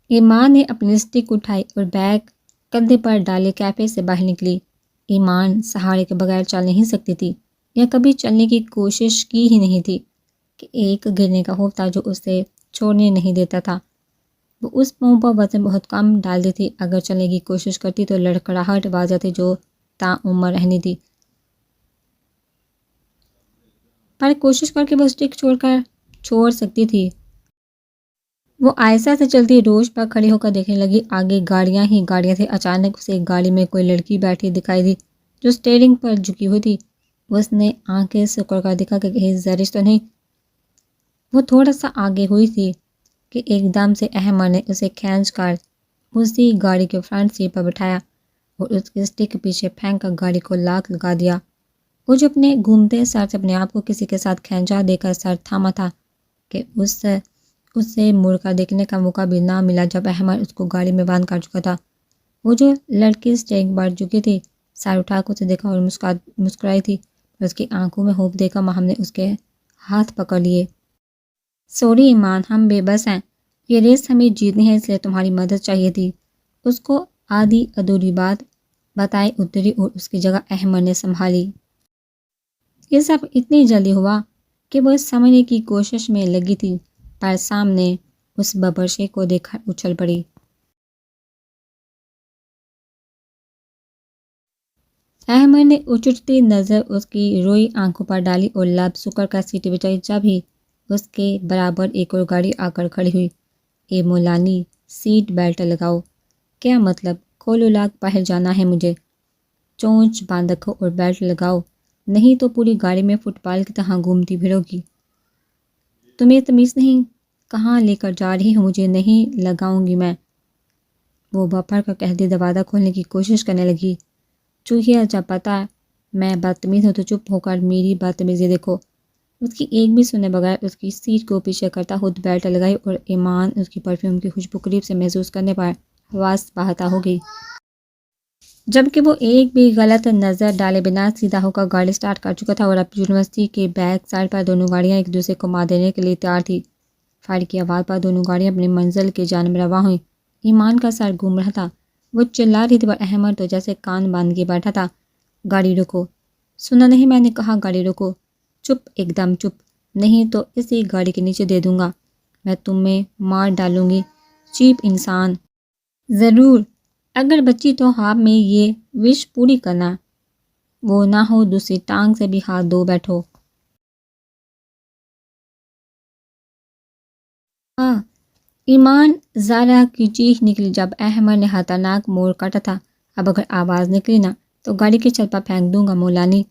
ایمان نے اپنی اسٹک اٹھائی اور بیگ کندھے پر ڈالے کیفے سے باہر نکلی۔ ایمان سہارے کے بغیر چل نہیں سکتی تھی یا کبھی چلنے کی کوشش کی ہی نہیں تھی کہ ایک گرنے کا خوف تھا جو اسے چھوڑنے نہیں دیتا تھا۔ وہ اس پاؤں پر وزن بہت کم ڈالتی تھی، اگر چلنے کی کوشش کرتی تو لڑکھڑاہٹ واضح تھی جو تعمر رہنی تھی، پر کوشش کر کے وہ اسٹک چھوڑ سکتی تھی۔ وہ آہستہ سے چلتی روش پر کھڑی ہو کر دیکھنے لگی، آگے گاڑیاں ہی گاڑیاں تھیں۔ اچانک اسے ایک گاڑی میں کوئی لڑکی بیٹھی دکھائی دی جو اسٹیئرنگ پر جھکی ہوئی تھی۔ اس نے آنکھیں سکڑ کر دیکھا کہ کہیں زرش تو نہیں۔ وہ تھوڑا سا آگے ہوئی تھی کہ ایک دم سے احمد نے اسے کھینچ کر اسی گاڑی کے فرنٹ سیٹ پر بٹھایا اور اس کی اسٹک پیچھے پھینک کر گاڑی کو لاک لگا دیا۔ وہ جو اپنے گھومتے سر سے اپنے آپ کو کسی کے ساتھ کھینچا دے کر سر تھاما تھا کہ اسے مڑ کر دیکھنے کا موقع بھی نہ ملا جب احمد اس کو گاڑی میں بند کر چکا تھا۔ وہ جو لڑکی اسٹیئرنگ پر جھکی تھی سر اٹھا کر اسے دیکھا اور مسکرائی تھی، پر اس کی آنکھوں میں خوف دیکھ کر ماہم نے اس کے ہاتھ پکڑ لیے۔ سوری ایمان، ہم بے بس ہیں، یہ ریس ہمیں جیتنی ہے، اس لیے تمہاری مدد چاہیے تھی۔ اس کو آدھی ادھوری بات بتائے اتری اور اس کی جگہ احمد نے سنبھالی۔ یہ سب اتنی جلدی ہوا کہ وہ سمجھنے کی کوشش میں لگی تھی، پر سامنے اس ببرشے کو دیکھ کر اچھل پڑی۔ احمد نے اچٹتی نظر اس کی روئی آنکھوں پر ڈالی اور لب سکڑ کر سیٹی بچائی۔ جب ہی اس کے برابر ایک اور گاڑی آ کر کھڑی ہوئی۔ اے مولانی، سیٹ بیلٹ لگاؤ۔ کیا مطلب؟ کھولو لاک، باہر جانا ہے مجھے۔ چونچ باندھ رکھو اور بیلٹ لگاؤ، نہیں تو پوری گاڑی میں فٹ بال کی طرح گھومتی پھرو گی۔ تمہیں تمیز نہیں؟ کہاں لے کر جا رہی ہو مجھے؟ نہیں لگاؤں گی میں، وہ بپھر کر کہتی دروازہ کھولنے کی کوشش کرنے لگی۔ چوہیا، جب پتا میں بدتمیز ہوں تو چپ ہو کر میری بدتمیزی دیکھو۔ اس کی ایک بھی سنے بغیر اس کی سیٹ کو پیچھے کرتا خود بیلٹ لگائی اور ایمان اس کی پرفیوم کی خوشبو قریب سے محسوس کرنے پر حواس بہتا ہو گئی۔ جبکہ وہ ایک بھی غلط نظر ڈالے بنا سیدھا ہو کر گاڑی سٹارٹ کر چکا تھا اور اب یونیورسٹی کے بیک سائڈ پر دونوں گاڑیاں ایک دوسرے کو مار دینے کے لیے تیار تھی۔ فائر کی آواز پر دونوں گاڑیاں اپنی منزل کی جانب رواں ہوئیں۔ ایمان کا سر گھوم رہا تھا، وہ چلا رہی تھی پر احمد تو جیسے کان باندھ کے بیٹھا تھا۔ گاڑی روکو، سنا نہیں میں نے کہا گاڑی روکو۔ چپ، ایک دم چپ، نہیں تو اسی گاڑی کے نیچے دے دوں گا، میں تمہیں مار ڈالوں گی، چیپ انسان۔ ضرور، اگر بچی تو خواب میں یہ وش پوری کرنا، وہ نہ ہو دوسری ٹانگ سے بھی ہاتھ دھو بیٹھو۔ ہاں، ایمان زارا کی چیخ نکلی جب احمد نے خطرناک موڑ کاٹا تھا۔ اب اگر آواز نکلی نا تو گاڑی کی چھت پر پھینک دوں گا مولانی۔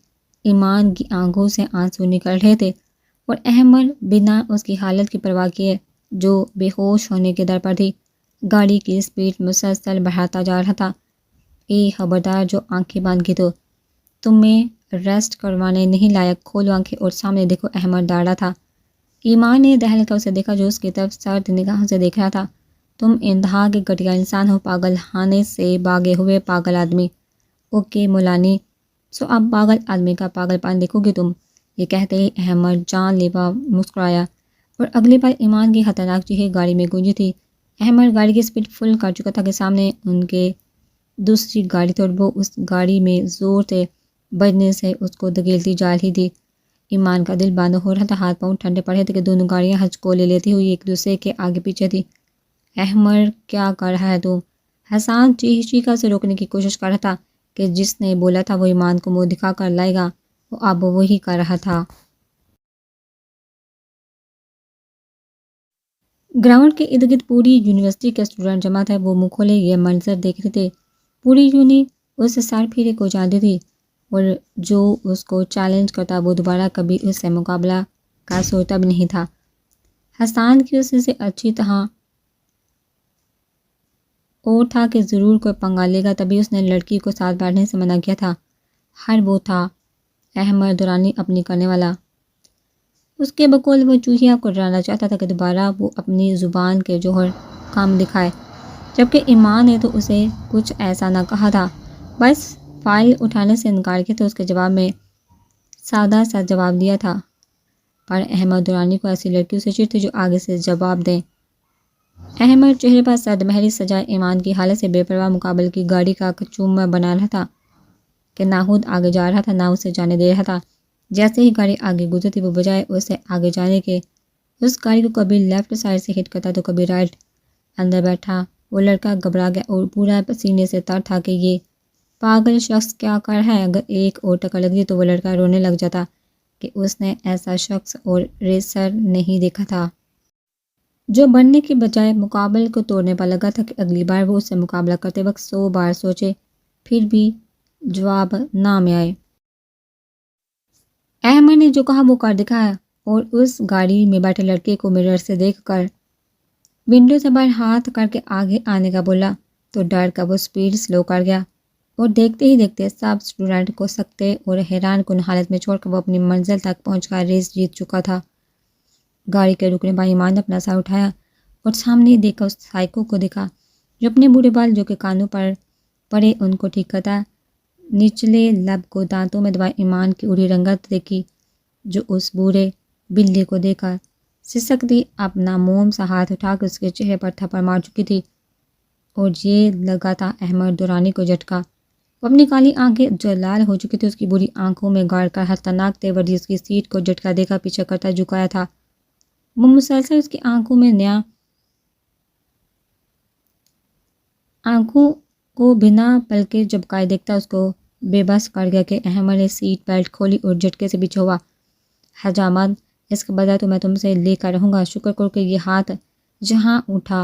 ایمان کی آنکھوں سے آنسو نکل رہے تھے اور احمد بنا اس کی حالت کی پرواہ کیے جو بے ہوش ہونے کے در پر تھی گاڑی کی سپیڈ مسلسل بڑھاتا جا رہا تھا۔ اے خبردار، جو آنکھیں باندھ کی تو تمہیں ریسٹ کروانے نہیں لائق، کھولو آنکھیں اور سامنے دیکھو۔ احمد ڈاڑا تھا۔ ایمان نے دہل کر اسے دیکھا جو اس کی طرف سرد نگاہوں سے دیکھ رہا تھا۔ تم انتہا کے گھٹیا انسان ہو، پاگل خانے سے بھاگے ہوئے پاگل آدمی۔ اوکے مولانی، سو اب پاگل آدمی کا پاگل پان دیکھو گے تم؟ یہ کہتے ہی احمد جان لیوا مسکرایا اور اگلی بار ایمان کی خطرناک چیخیں گاڑی میں گونجی تھی۔ احمد گاڑی کی سپیڈ فل کر چکا تھا کہ سامنے ان کے دوسری گاڑی تھی اور وہ اس گاڑی میں زور سے بجنے سے اس کو دھکیلتی جا رہی تھی۔ ایمان کا دل بند ہو رہا تھا، ہاتھ پاؤں ٹھنڈے پڑے تھے کہ دونوں گاڑیاں ہچکولے لیتی ہوئی ایک دوسرے کے آگے پیچھے تھی۔ احمد، کیا کر رہا ہے تو؟ حسان چیخا سے روکنے کی کوشش کر رہا تھا کہ جس نے بولا تھا وہ ایمان کو منہ دکھا کر لائے گا وہ اب وہی کر رہا تھا۔ گراؤنڈ کے ارد گرد پوری یونیورسٹی کے اسٹوڈنٹ جمع تھے، وہ منہ کھولے یہ منظر دیکھ رہے تھے۔ پوری یونی اس سر پھیرے کو جانتی تھی اور جو اس کو چیلنج کرتا وہ دوبارہ کبھی اس سے مقابلہ کا سوچتا بھی نہیں تھا۔ حسان کی اس سے اچھی طرح اور تھا کہ ضرور کوئی پنگا لے گا، تبھی اس نے لڑکی کو ساتھ بیٹھنے سے منع کیا تھا۔ ہر وہ تھا احمد دورانی اپنی کرنے والا۔ اس کے بقول وہ چوہیا کو ڈرانا چاہتا تھا کہ دوبارہ وہ اپنی زبان کے جوہر کام دکھائے، جبکہ ایمان نے تو اسے کچھ ایسا نہ کہا تھا، بس فائل اٹھانے سے انکار کیا تو اس کے جواب میں سادہ سا جواب دیا تھا۔ پر احمد دورانی کو ایسی لڑکیوں سے چڑ تھی جو آگے سے جواب دیں۔ احمد چہرے پر سرد مہری سجائے ایمان کی حالت سے بے پرواہ مقابل کی گاڑی کا کچومر بنا رہا تھا کہ نہ خود آگے جا رہا تھا نہ اسے جانے دے رہا تھا۔ جیسے ہی گاڑی آگے گزرتی وہ بجائے اسے آگے جانے کے اس گاڑی کو کبھی لیفٹ سائڈ سے ہٹ کرتا تو کبھی رائٹ۔ اندر بیٹھا وہ لڑکا گھبرا گیا اور پورا پسینے سے تر تھا کہ یہ پاگل شخص کیا کر رہا ہے۔ اگر ایک اور ٹکر لگتی تو وہ لڑکا رونے لگ جاتا کہ اس نے ایسا شخص اور ریسر نہیں دیکھا تھا جو بڑھنے کی بجائے مقابل کو توڑنے پر لگا تھا کہ اگلی بار وہ اس سے مقابلہ کرتے وقت 100 بار سوچے پھر بھی جواب نہ میں آئے۔ احمد نے جو کہا وہ کر دکھایا اور اس گاڑی میں بیٹھے لڑکے کو مرر سے دیکھ کر ونڈو سے باہر ہاتھ کر کے آگے آنے کا بولا تو ڈر کا وہ سپیڈ سلو کر گیا اور دیکھتے ہی دیکھتے سب اسٹوڈنٹ کو سکتے اور حیران کن حالت میں چھوڑ کر وہ اپنی منزل تک پہنچ کر ریس جیت چکا تھا۔ گاڑی کے رکنے پر ایمان نے اپنا سر اٹھایا اور سامنے دیکھا اس سائیکو کو دیکھا جو اپنے بوڑھے بال جو کہ کانوں پر پڑے ان کو ٹھیک کرتا، نچلے لب کو دانتوں میں دبائے ایمان کی اڑی رنگت دیکھی جو اس بوڑھے بلی کو دیکھا سسکتی اپنا موم سا ہاتھ اٹھا کر اس کے چہرے پر تھپڑ مار چکی تھی اور یہ لگا تھا احمد دورانی کو جھٹکا۔ وہ اپنی کالی آنکھیں جو لال ہو چکی تھی اس کی بری آنکھوں میں گاڑ کر خطرناک تیور دی اس کی سیٹ کو جھٹکا دے کر پیچھے کرتا جھکایا تھا۔ وہ مسلسل اس کی آنکھوں کو بنا پلکے جھپکائے دیکھتا اس کو بے بس کر گیا کہ احمد نے سیٹ بیلٹ کھولی اور جھٹکے سے پیچھے ہوا۔ حجامت اس کے بدلہ تو میں تم سے لے کر رہوں گا، شکر کرو کہ یہ ہاتھ جہاں اٹھا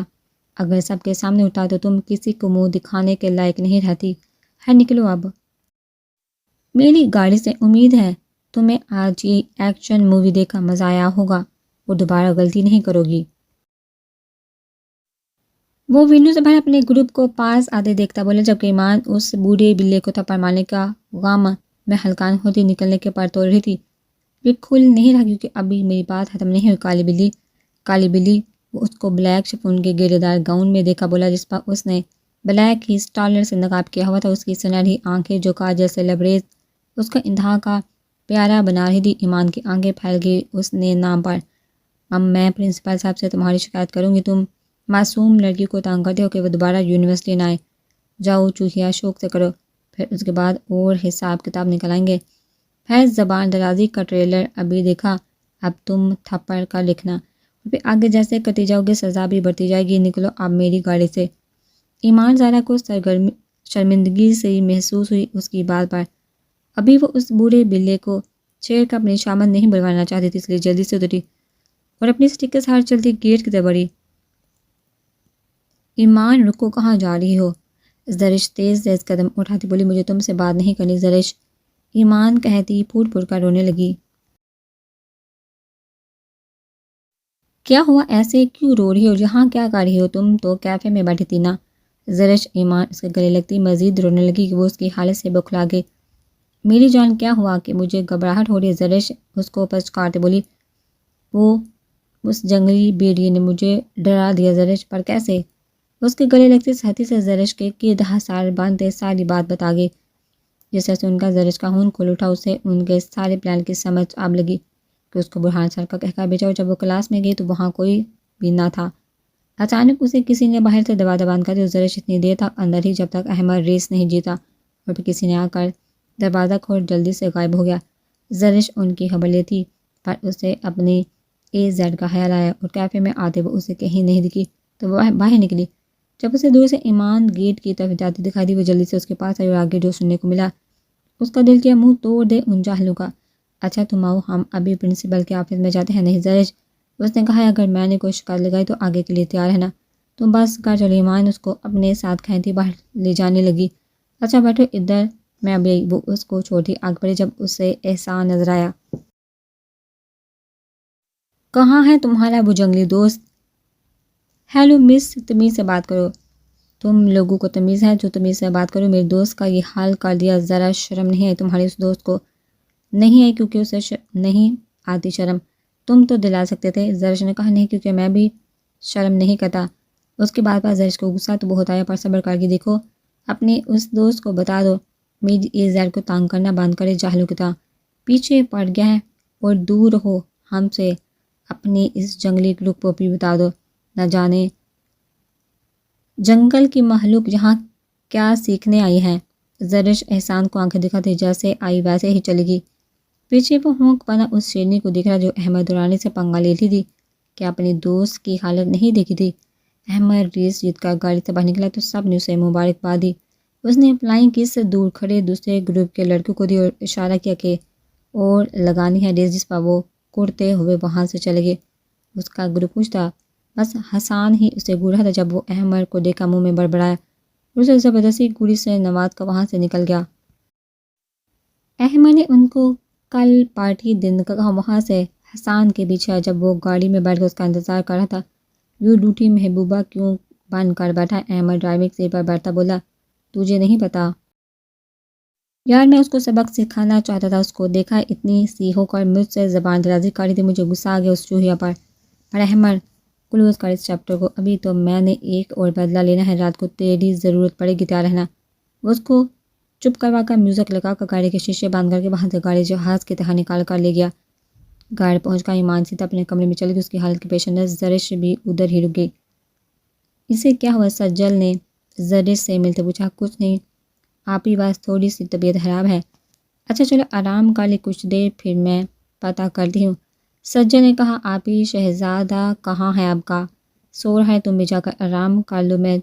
اگر سب کے سامنے اٹھا تو تم کسی کو منہ دکھانے کے لائق نہیں رہتی ہے، نکلو اب میری گاڑی سے۔ امید ہے تمہیں آج یہ ایکشن مووی دیکھ کر مزہ آیا ہوگا اور دوبارہ غلطی نہیں کرو گی۔ وہ ونڈو سے باہر اپنے گروپ کو پاس آتے دیکھتا بولا جبکہ ایمان اس بوڑھے بلے کو تھپڑ مارنے کا غم میں ہلکان ہوتی نکلنے کے پر توڑ رہی تھی۔ یہ کھل نہیں رہا کیونکہ ابھی میری بات ختم نہیں ہوئی۔ کالی بلی وہ اس کو بلیک شفون کے گھیرے دار گاؤن میں دیکھا بولا جس پر اس نے بلیک ہی سٹالر سے نقاب کیا ہوا تھا۔ اس کی سنہری آنکھیں جو کاجل سے لبریز اس کا انتہا کا پیارا بنا رہی تھی۔ ایمان کی آنکھیں پھیل گئی اس نے نام پر۔ اب میں پرنسپل صاحب سے تمہاری شکایت کروں گی، تم معصوم لڑکی کو تنگ کرتے ہو کہ وہ دوبارہ یونیورسٹی نہ آئے۔ جاؤ چوہیا شوق سے کرو، پھر اس کے بعد اور حساب کتاب نکل آئیں گے۔ پھر زبان درازی کا ٹریلر ابھی دیکھا، اب تم تھپڑ کا لکھنا اور پھر آگے جیسے کرتی جاؤ گے سزا بھی بڑھتی جائے گی، نکلو اب میری گاڑی سے۔ ایمان زارا کو شرمندگی سے محسوس ہوئی اس کی بات پر۔ ابھی وہ اس بوڑھے بلے کو چھیڑ کر اپنی شامت نہیں بلوانا چاہتی تھی، اس لیے جلدی سے اتری اور اپنی سٹک کے ساتھ چلتی گیٹ کی طرف بڑھی۔ ایمان رکو، کہاں جا رہی ہو؟ زرش تیز قدم اٹھاتی بولی مجھے تم سے بات نہیں کرنی زرش، ایمان کہتی پھوٹ پھوٹ کر رونے لگی۔ کیا ہوا، ایسے کیوں رو رہی ہو؟ یہاں کیا کر رہی ہو؟ تم تو کیفے میں بیٹھی تھی نا۔ زرش ایمان اس کے گلے لگتی مزید رونے لگی کہ وہ اس کی حالت سے بکھلا گئی۔ میری جان کیا ہوا کہ مجھے گھبراہٹ ہو رہی ہے؟ زرش اس کو پچکارتے بولی وہ اس جنگلی بھیڑیے نے مجھے ڈرا دیا زرش، پر کیسے؟ اس کے گلے لگتی سہتی سے زرش کے 10 سال باندھتے ساری بات بتا گئی۔ جسے سن کر زرش کا خون کھل اٹھا، اسے ان کے سارے پلان کی سمجھ آب لگی کہ اس کو برہان سر کا کہہ کر بھیجا، اور جب وہ کلاس میں گئی تو وہاں کوئی بھی نہ تھا۔ اچانک اسے کسی نے باہر سے دروازہ بند کر دیا اور زرش اتنی دیر تک اندر ہی جب تک احمد ریس نہیں جیتا، اور پھر کسی نے آ کر دروازہ کھول جلدی سے غائب ہو گیا۔ زرش ان کی خبر لیتی پر اسے اپنی AZ کا خیال آیا اور کیفے میں آتے وہ اسے کہیں نہیں دکھی تو وہ باہر نکلی۔ جب اسے دور سے ایمان گیٹ کی طرف جاتی دکھائی دی وہ جلدی سے اس کے پاس آئی اور آگے جو سننے کو ملا اس کا دل کیا منہ توڑ دے ان جاہلوں کا۔ اچھا تم آؤ، ہم ابھی پرنسپل کے آفس میں جاتے ہیں۔ نہیں زرش، اس نے کہا اگر میں نے کوئی شکایت لگائی تو آگے کے لیے تیار ہے نا، تم بس کر چلو۔ ایمان اس کو اپنے ساتھ کھینتی باہر لے جانے لگی۔ اچھا بیٹھو ادھر، میں اب یہی۔ وہ اس کو چھوڑتی آگ پڑی جب اسے احسان نظر آیا۔ کہاں ہے تمہارا وہ جنگلی دوست؟ ہیلو مس، تمیز سے بات کرو، تم لوگوں کو تمیز ہے؟ جو تمیز سے بات کرو، میرے دوست کا یہ حال کر دیا، ذرا شرم نہیں آئی تمہارے اس دوست کو؟ نہیں آئی کیونکہ اسے نہیں آتی شرم، تم تو دلا سکتے تھے۔ زرش نے کہا نہیں کیونکہ میں بھی شرم نہیں کرتا۔ اس کے بعد زرش کو غصہ تو بہت آیا پر صبر کر کے دیکھو، اپنے اس دوست کو بتا دو میری AZ کو تانگ کرنا بند کرے، جاہلوں کی طرح پیچھے پڑ گیا ہے اور دور رہو ہم سے۔ اپنی اس جنگلی گروپ کو بھی بتا دو، نہ جانے جنگل کی مخلوق یہاں کیا سیکھنے آئی ہے؟ زرش احسان کو آنکھیں دکھاتے جیسے آئی ویسے ہی چلے گی۔ پیچھے وہ ہونک بنا اس شیرنی کو دیکھ رہا جو احمد دورانی سے پنگا لیتی تھی کہ اپنی دوست کی حالت نہیں دیکھی تھی۔ احمد ریس جیت کر گاڑی سے باہر نکلا تو سب نے اسے مبارکباد دی۔ اس نے فلائنگ کس سے دور کھڑے دوسرے گروپ کے لڑکوں کو دی اور اشارہ کیا کہ اور لگانی ہے ریس، جس پر وہ کرتے ہوئے وہاں سے چلے گئے۔ اس کا گروپ کچھ تھا، بس حسان ہی اسے گورا تھا جب وہ احمد کو دیکھا منہ میں بڑبڑایا اور اسے زبردستی گولی سے نواز کا وہاں سے نکل گیا۔ احمد نے ان کو کل پارٹی دن کا کہا وہاں سے حسان کے پیچھے جب وہ گاڑی میں بیٹھ کر اس کا انتظار کر رہا تھا۔ یوں ڈوٹی محبوبہ کیوں بن کر بیٹھا؟ احمد ڈرائیونگ سیٹ پر بیٹھتا بولا، تجھے نہیں پتا یار، میں اس کو سبق سکھانا چاہتا تھا، اس کو دیکھا اتنی سی ہو کر مجھ سے زبان درازی کر رہی تھی، مجھے غصہ آ گیا اس چوہیا پر احمد کلوز کر اس چیپٹر کو، ابھی تو میں نے ایک اور بدلہ لینا ہے، رات کو تیری ضرورت پڑے گی، تیار رہنا۔ وہ اس کو چپ کروا کر میوزک لگا کر گاڑی کے شیشے بند کر کے وہاں سے گاڑی جہاز کی طرح نکال کر لے گیا۔ گاڑی پہنچ کر ایمان سیدھا اپنے کمرے میں چلی گئی۔ اس کی حالت کے پیش نظر زرش بھی ادھر ہی رک گئی۔ اسے کیا ہوا؟ سجل نے زرش سے ملتے پوچھا۔ کچھ نہیں، آپ ہی بس تھوڑی سی طبیعت خراب ہے۔ اچھا چلو آرام کر لیں کچھ دیر، پھر میں پتہ کرتی ہوں، سجل نے کہا۔ آپ ہی شہزادہ کہاں ہے آپ کا؟ سو رہا ہے، تم بھی جا کر آرام کر لو، میں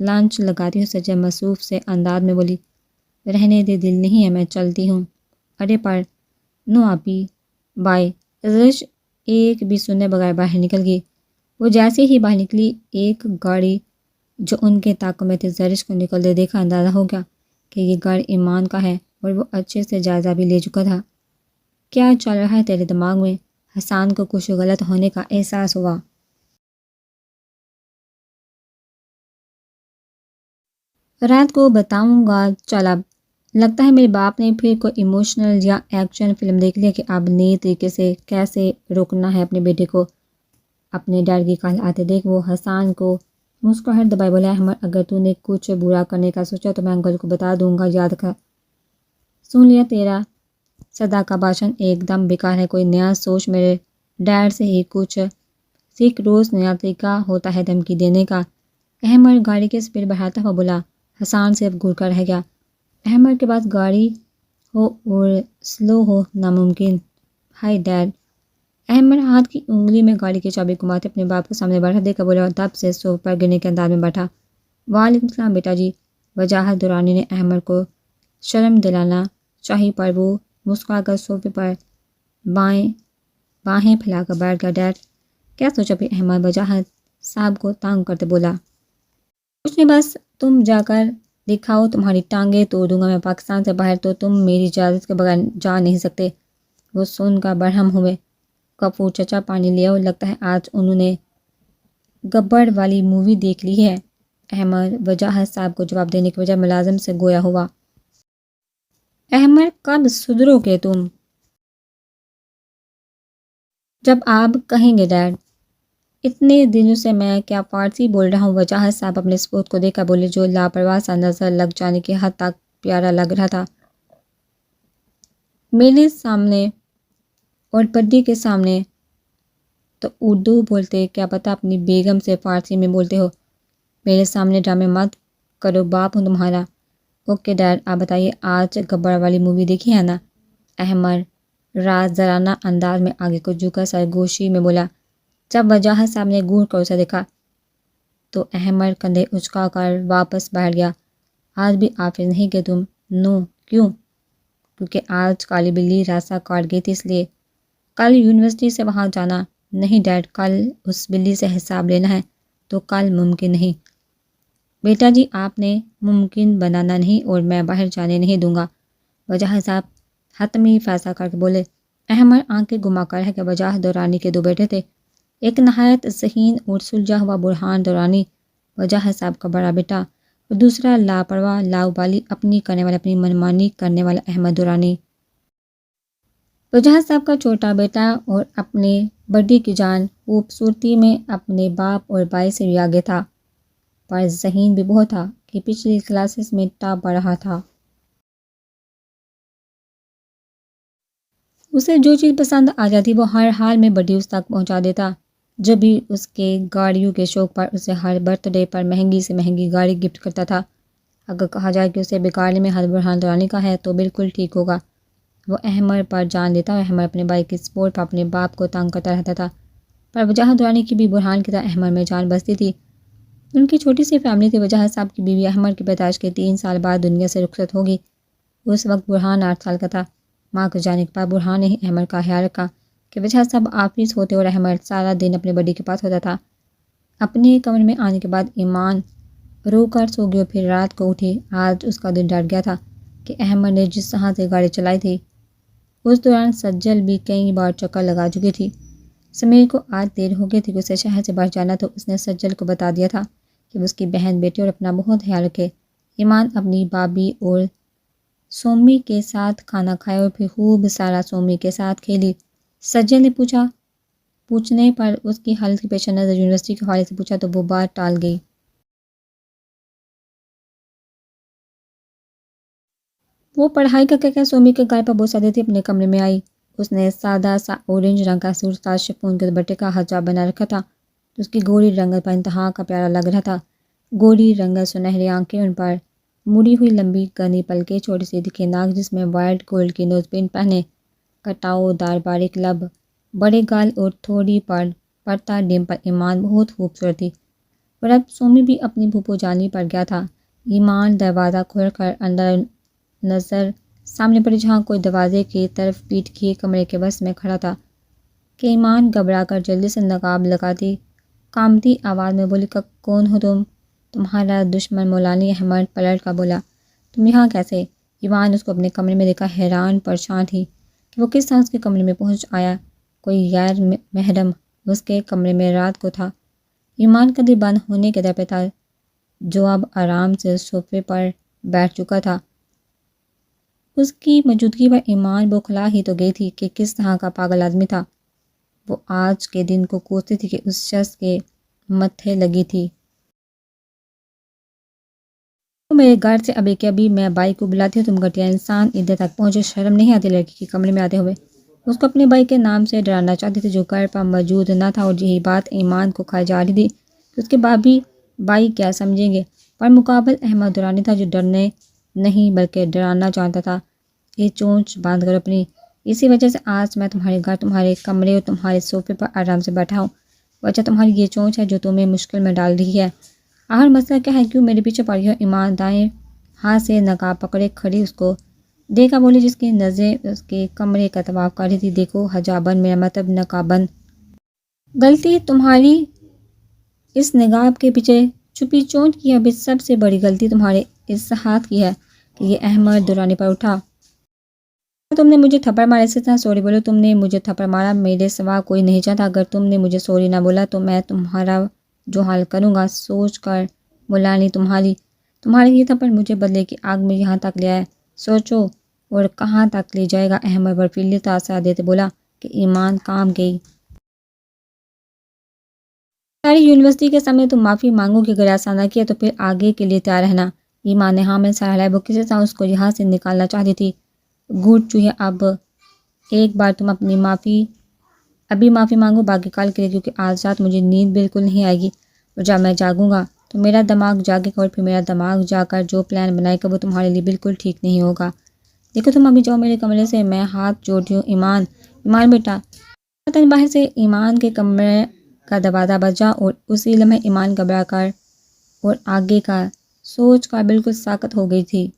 لنچ لگاتی ہوں، سجل مصروف سے انداز میں بولی۔ رہنے دے، دل نہیں ہے، میں چلتی ہوں۔ ارے پر نو آپ ہی، بائے۔ زرش ایک بھی سنے بغیر باہر نکل گئی۔ وہ جیسے ہی باہر نکلی ایک گاڑی جو ان کے طاقت میں تھے زرش کو نکلتے دیکھا اندازہ ہو گیا کہ یہ گاڑی ایمان کا ہے اور وہ اچھے سے جائزہ بھی لے چکا تھا۔ کیا چل رہا ہے تیرے دماغ میں؟ حسان کو کچھ غلط ہونے کا احساس ہوا۔ رات کو بتاؤں گا، چل اب۔ لگتا ہے میرے باپ نے پھر کوئی ایموشنل یا ایکشن فلم دیکھ لیا کہ اب نئی طریقے سے کیسے روکنا ہے اپنے بیٹے کو۔ اپنے ڈیڈ کی کال آتے دیکھ وہ حسان کو مسکراہٹ دبائے بولا، احمد اگر تو نے کچھ برا کرنے کا سوچا تو میں انکل کو بتا دوں گا، یاد کر۔ سن لیا تیرا صدا کا بھاشن ایک دم بیکار ہے، کوئی نیا سوچ، میرے ڈیڈ سے ہی کچھ سیکھ، روز نیا طریقہ ہوتا ہے دھمکی دینے کا۔ احمد گاڑی کے سپیڈ بڑھاتا ہوا بولا۔ حسان صرف گھور کر رہ گیا۔ احمد کے پاس گاڑی ہو اور سلو ہو ناممکن۔ High dead. احمد ہاتھ کی انگلی میں گاڑی کی چابی گھماتے اپنے باپ کے سامنے بیٹھا دیکھا بولا، دب سے صوفے پر گرنے کے انداز میں بیٹھا۔ وعلیکم السلام بیٹا جی۔ وجاہت دورانی نے احمد کو شرم دلانا چاہی پر وہ مسکرا کر صوفے پر باہیں پھیلا کر بیٹھ گیا۔ ڈیڈ کیا سوچا پھر؟ احمد وجاہت صاحب کو تانگ کرتے بولا۔ کچھ نہیں، بس تم جا کر دکھاؤ، تمہاری ٹانگیں توڑ دوں گا میں، پاکستان سے باہر تو تم میری اجازت کے بغیر جا نہیں سکتے۔ وہ سن کر برہم ہوئے۔ غفور چچا پانی لے آؤ، لگتا ہے آج انہوں نے گبر والی مووی دیکھ لی ہے۔ احمد وجاہت صاحب کو جواب دینے کے بجائے ملازم سے گویا ہوا۔ احمد کب سدھرو گے تم؟ جب آپ کہیں گے ڈیڈ۔ اتنے دنوں سے میں کیا فارسی بول رہا ہوں؟ وجاہت صاحب اپنے سپوت کو دیکھ کر بولے جو لاپرواہ سا نظر لگ جانے کی حد تک پیارا لگ رہا تھا۔ میرے سامنے اور پڈی کے سامنے تو اردو بولتے، کیا پتہ اپنی بیگم سے فارسی میں بولتے ہو۔ میرے سامنے ڈرامے مت کرو، باپ ہوں تمہارا۔ اوکے ڈیڈ، آپ بتائیے آج گبر والی مووی دیکھی ہے نا؟ احمد رازدارانہ انداز میں آگے کو جھکا سرگوشی میں بولا۔ جب وجاہت صاحب نے گور کر اسے دیکھا تو احمد کندھے اچکا کر واپس بیٹھ گیا۔ آج بھی آفس نہیں گئے تم؟ نو۔ کیوں؟ کیونکہ آج کالی بلی راستہ کاٹ گئی تھی اس لیے۔ کل یونیورسٹی سے وہاں جانا؟ نہیں ڈیڈ، کل اس بلی سے حساب لینا ہے، تو کل ممکن نہیں۔ بیٹا جی آپ نے ممکن بنانا نہیں اور میں باہر جانے نہیں دوں گا، وجاہت صاحب حتمی فیصلہ کر کے بولے۔ احمد آنکھیں گھما کر ہے کہ وجاہت دورانی کے دو بیٹے تھے، ایک نہایت ذہین اور سلجھا ہوا برہان دورانی وجاہت صاحب کا بڑا بیٹا اور دوسرا لاپرواہ لاؤبالی اپنی کرنے والا اپنی منمانی کرنے والا احمد دورانی۔ وجاہت صاحب کا چھوٹا بیٹا اور اپنے بڑی کی جان خوبصورتی میں اپنے باپ اور بھائی سے بھی آگے تھا، پر ذہین بھی بہت تھا کہ پچھلی کلاسز میں ٹاپ پڑھ رہا تھا۔ اسے جو چیز پسند آ جاتی وہ ہر حال میں بڑی اس تک پہنچا دیتا۔ جب بھی اس کے گاڑیوں کے شوق پر اسے ہر برتھ ڈے پر مہنگی سے مہنگی گاڑی گفٹ کرتا تھا۔ اگر کہا جائے کہ اسے بگاڑنے میں ہاتھ برہان دورانی کا ہے تو بالکل ٹھیک ہوگا۔ وہ احمر پر جان لیتا اور احمر اپنے بھائی کی سپورٹ پر اپنے باپ کو تنگ کرتا رہتا تھا، پر وجہ دورانی کی بھی برہان کی طرح احمر میں جان بستی تھی۔ ان کی چھوٹی سی فیملی تھی۔ وجہ صاحب کی بیوی احمر کی پیدائش کے 3 سال بعد دنیا سے رخصت ہوگی۔ اس وقت برہان 8 سال کا تھا۔ ماں کو جانے کے بعد برہان نے ہی احمر کا خیال رکھا کہ وجہ صاحب آفس ہوتے اور احمر سارا دن اپنے بڈی کے پاس ہوتا تھا۔ اپنے کمرے میں آنے کے بعد ایمان رو کر سو گئی اور پھر رات کو اٹھی۔ آج اس کا دل ڈر گیا تھا کہ احمر نے جس طرح سے گاڑی چلائی تھی اس دوران سجل بھی کئی بار چکر لگا چکی تھی۔ سمیر کو آج دیر ہو گئی تھی کہ اسے شہر سے باہر جانا، تو اس نے سجل کو بتا دیا تھا کہ وہ اس کی بہن بیٹی اور اپنا بہت خیال رکھے۔ ایمان اپنی بابی اور سومی کے ساتھ کھانا کھائے اور پھر خوب سارا سومی کے ساتھ کھیلی۔ سجل نے پوچھنے پر اس کی حالت کے پیش نظر یونیورسٹی کے حوالے سے پوچھا تو وہ بات ٹال گئی۔ وہ پڑھائی کا کہہ سومی کے گھر پر بوسہ دیتی اپنے کمرے میں آئی۔ اس نے سادہ سا اورنج رنگ کا سوٹ ساتھ شفون کے دوپٹے کا حجاب بنا رکھا تھا تو اس کی گوری رنگت پر انتہا کا پیارا لگ رہا تھا۔ گوری رنگت سنہری آنکھیں، ان پر مڑی ہوئی لمبی گھنی پلکیں، چھوٹی سی دکھی ناک جس میں وائٹ گولڈ کی نوز پن پہنے، کٹاؤ دار باریک لب، بڑے گال اور تھوڑی پڑتا ڈمپل۔ ایمان بہت خوبصورت تھی اور اب سومی بھی اپنی پھوپھو جانی پر گیا تھا۔ ایمان دروازہ کھول کر اندر نظر سامنے پڑی جہاں کوئی دروازے کی طرف پیٹھ کیے کمرے کے وسط میں کھڑا تھا کہ ایمان گھبرا کر جلدی سے نقاب لگاتی کانپتی آواز میں بولی، کون ہو تم؟ تمہارا دشمن مولانی احمد پلٹ کر بولا، تم یہاں کیسے؟ ایمان اس کو اپنے کمرے میں دیکھا حیران پریشان تھی کہ وہ کس طرح اس کے کمرے میں پہنچ آیا۔ کوئی غیر محرم اس کے کمرے میں رات کو تھا۔ ایمان کا دل بند ہونے کے در پہ تھا جو اب آرام سے صوفے پر بیٹھ چکا تھا۔ اس کی موجودگی پر ایمان بوکھلا ہی تو گئی تھی کہ کس طرح کا پاگل آدمی تھا۔ وہ آج کے دن کو کوستی تھی کہ اس شخص کے متھے لگی تھی۔ تو میرے گھر سے ابھی کے ابھی میں بھائی کو بلاتی ہوں، تم گھٹیا انسان ادھر تک پہنچے، شرم نہیں آتی لڑکی کے کمرے میں آتے ہوئے؟ اس کو اپنے بھائی کے نام سے ڈرانا چاہتی تھی جو گھر پر موجود نہ تھا، اور یہی بات ایمان کو کھائی جا رہی تھی کہ اس کے بھائی کیا سمجھیں گے۔ پر مقابل احمد درانی تھا جو ڈرنے نہیں بلکہ ڈرانا جانتا تھا۔ یہ چونچ باندھ کر اپنی، اسی وجہ سے آج میں تمہارے گھر، تمہارے کمرے اور تمہارے صوفے پر آرام سے بیٹھا ہوں۔ وجہ تمہاری یہ چونچ ہے جو تمہیں مشکل میں ڈال رہی ہے۔ آخر مسئلہ کیا ہے؟ کیوں میرے پیچھے پڑی ہو؟ ایمان دائیں ہاتھ سے نقاب پکڑے کھڑی اس کو دیکھا بولی جس کی نظریں اس کے کمرے کا طواف کر رہی تھی، دیکھو حجابن، میرا مطلب نقابن۔ غلطی تمہاری اس نقاب کے پیچھے چھپی چونچ کی ہے، ابھی سب سے بڑی غلطی تمہارے اس ہاتھ کی ہے کہ یہ احمد درانی پر اٹھا۔ تم نے مجھے تھپڑ مارا، اسی طرح سوری بولو، تم نے مجھے تھپڑ مارا، میرے سوا کوئی نہیں چاہتا۔ اگر تم نے مجھے سوری نہ بولا تو میں تمہارا جو حال کروں گا سوچ کر مولانی، تمہارے یہ تھپڑ مجھے بدلے کی آگ میں یہاں تک لے آئے، سوچو اور کہاں تک لے جائے گا۔ احمد برفیلی تاثرات دیتے بولا کہ ایمان کام گئی۔ ساری یونیورسٹی کے سامنے تم معافی مانگو کہ اگر ایسا نہ کیا تو پھر آگے کے لیے تیار رہنا۔ ایمان نے ہاں میں سر ہلایا، وہ کسی طرح اس کو یہاں سے نکالنا چاہتی تھی۔ گھٹ چوہے، اب ایک بار تم ابھی معافی مانگو، باقی کل کے لیے، کیونکہ آج رات مجھے نیند بالکل نہیں آئے گی اور جب میں جاگوں گا تو میرا دماغ جاگے گا اور پھر میرا دماغ جا کر جو پلان بنائے گا وہ تمہارے لیے بالکل ٹھیک نہیں ہوگا۔ دیکھو تم ابھی جاؤ میرے کمرے سے، میں ہاتھ جوڑتی ہوں۔ ایمان بیٹا۔ پتن باہر سے ایمان کے کمرے کا دروازہ بجا اور اسی لمحے ایمان گھبرا کر اور آگے کا سوچ کر بالکل ساکت ہو گئی تھی۔